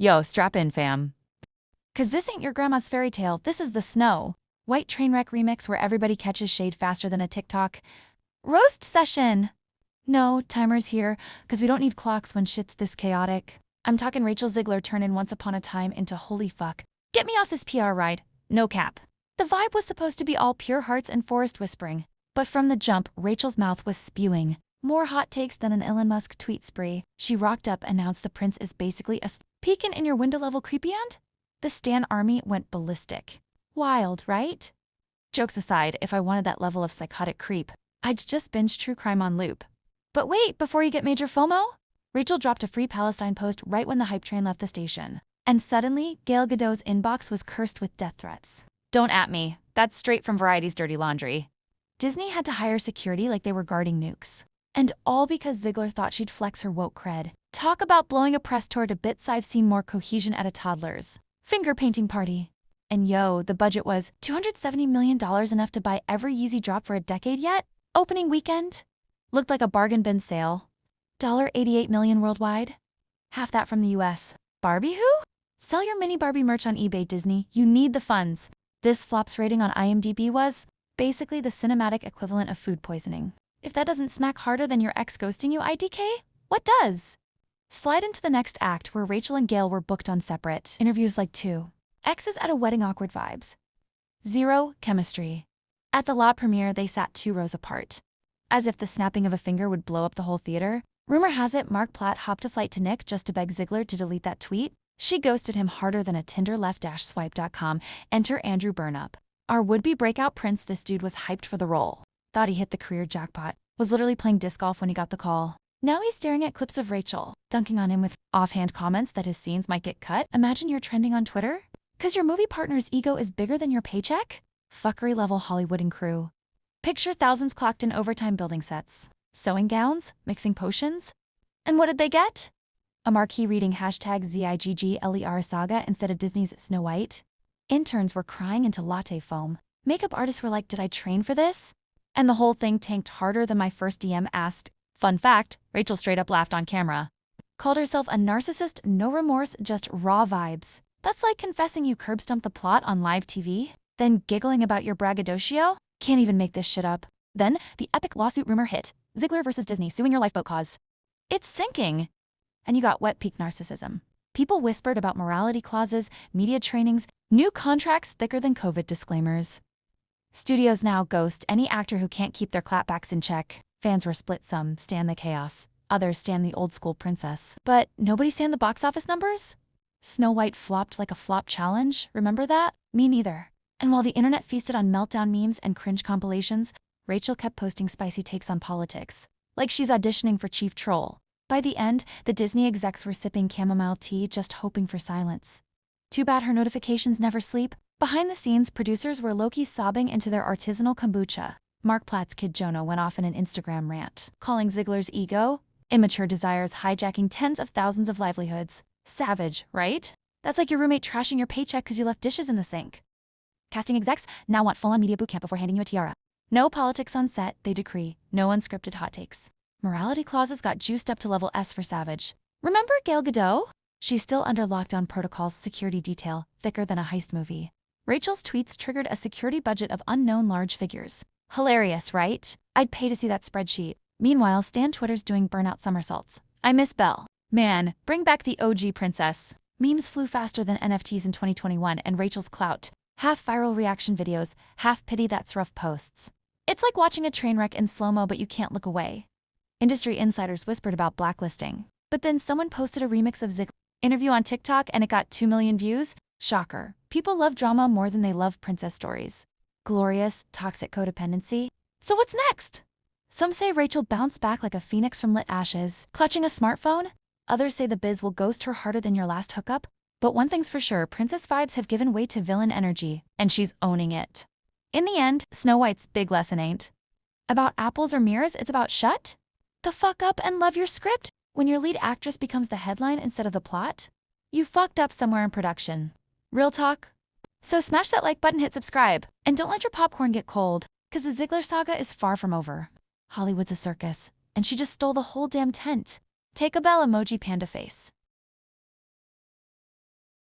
Yo, strap in, fam. Cause this ain't your grandma's fairy tale, this is the snow. White Trainwreck remix where everybody catches shade faster than a TikTok. Roast session! No, timer's here, cause we don't need clocks when shit's this chaotic. I'm talking Rachel Zegler turning Once Upon a Time into holy fuck. Get me off this PR ride. No cap. The vibe was supposed to be all pure hearts and forest whispering. But from the jump, Rachel's mouth was spewing. More hot takes than an Elon Musk tweet spree. She rocked up, announced the prince is basically a peeking in your window level creepy end? The Stan army went ballistic. Wild, right? Jokes aside, if I wanted that level of psychotic creep, I'd just binge true crime on loop. But wait, before you get major FOMO? Rachel dropped a free Palestine post right when the hype train left the station. And suddenly, Gal Gadot's inbox was cursed with death threats. Don't at me. That's straight from Variety's dirty laundry. Disney had to hire security like they were guarding nukes. And all because Zegler thought she'd flex her woke cred. Talk about blowing a press tour to bits. I've seen more cohesion at a toddler's finger painting party. And yo, the budget was $270 million, enough to buy every Yeezy drop for a decade yet? Opening weekend? Looked like a bargain bin sale. $88 million worldwide? Half that from the US. Barbie who? Sell your mini Barbie merch on eBay, Disney. You need the funds. This flop's rating on IMDb was basically the cinematic equivalent of food poisoning. If that doesn't smack harder than your ex ghosting you, IDK, what does? Slide into the next act where Rachel and Gail were booked on separate interviews like two exes at a wedding, awkward vibes. Zero chemistry. At the lot premiere, they sat 2 rows apart. As if the snapping of a finger would blow up the whole theater. Rumor has it Mark Platt hopped a flight to Nick just to beg Zegler to delete that tweet. She ghosted him harder than a Tinder left-swipe.com. Enter Andrew Burnup. Our would-be breakout prince. This dude was hyped for the role. Thought he hit the career jackpot. Was literally playing disc golf when he got the call. Now he's staring at clips of Rachel, dunking on him with offhand comments that his scenes might get cut. Imagine you're trending on Twitter? Cause your movie partner's ego is bigger than your paycheck? Fuckery level Hollywood and crew. Picture thousands clocked in overtime building sets, sewing gowns, mixing potions. And what did they get? A marquee reading #ZIGGLER saga instead of Disney's Snow White. Interns were crying into latte foam. Makeup artists were like, did I train for this? And the whole thing tanked harder than my first DM asked. Fun fact, Rachel straight up laughed on camera. Called herself a narcissist, no remorse, just raw vibes. That's like confessing you curb stomped the plot on live TV, then giggling about your braggadocio? Can't even make this shit up. Then, the epic lawsuit rumor hit. Zegler versus Disney suing your lifeboat cause. It's sinking. And you got wet peak narcissism. People whispered about morality clauses, media trainings, new contracts thicker than COVID disclaimers. Studios now ghost any actor who can't keep their clapbacks in check. Fans were split, some stand the chaos, others stand the old school princess. But nobody stand the box office numbers? Snow White flopped like a flop challenge, remember that? Me neither. And while the internet feasted on meltdown memes and cringe compilations, Rachel kept posting spicy takes on politics. Like she's auditioning for chief troll. By the end, the Disney execs were sipping chamomile tea, just hoping for silence. Too bad her notifications never sleep. Behind the scenes, producers were low-key sobbing into their artisanal kombucha. Mark Platt's kid Jonah went off in an Instagram rant, calling Zegler's ego immature desires hijacking tens of thousands of livelihoods. Savage, right? That's like your roommate trashing your paycheck because you left dishes in the sink. Casting execs now want full-on media bootcamp before handing you a tiara. No politics on set, they decree. No unscripted hot takes. Morality clauses got juiced up to level S for Savage. Remember Gal Gadot? She's still under lockdown protocols, security detail, thicker than a heist movie. Rachel's tweets triggered a security budget of unknown large figures. Hilarious, right? I'd pay to see that spreadsheet. Meanwhile, Stan Twitter's doing burnout somersaults. I miss Belle. Man, bring back the OG princess. Memes flew faster than NFTs in 2021, and Rachel's clout. Half viral reaction videos, half pity that's rough posts. It's like watching a train wreck in slow-mo, but you can't look away. Industry insiders whispered about blacklisting. But then someone posted a remix of Zegler's interview on TikTok and it got 2 million views. Shocker. People love drama more than they love princess stories. Glorious, toxic codependency. So what's next? Some say Rachel bounced back like a phoenix from lit ashes, clutching a smartphone. Others say the biz will ghost her harder than your last hookup. But one thing's for sure, princess vibes have given way to villain energy, and she's owning it. In the end, Snow White's big lesson ain't about apples or mirrors, it's about shut the fuck up and love your script. When your lead actress becomes the headline instead of the plot, you fucked up somewhere in production. Real talk? So smash that like button, hit subscribe, and don't let your popcorn get cold, cause the Zegler saga is far from over. Hollywood's a circus, and she just stole the whole damn tent. Take a bell emoji panda face.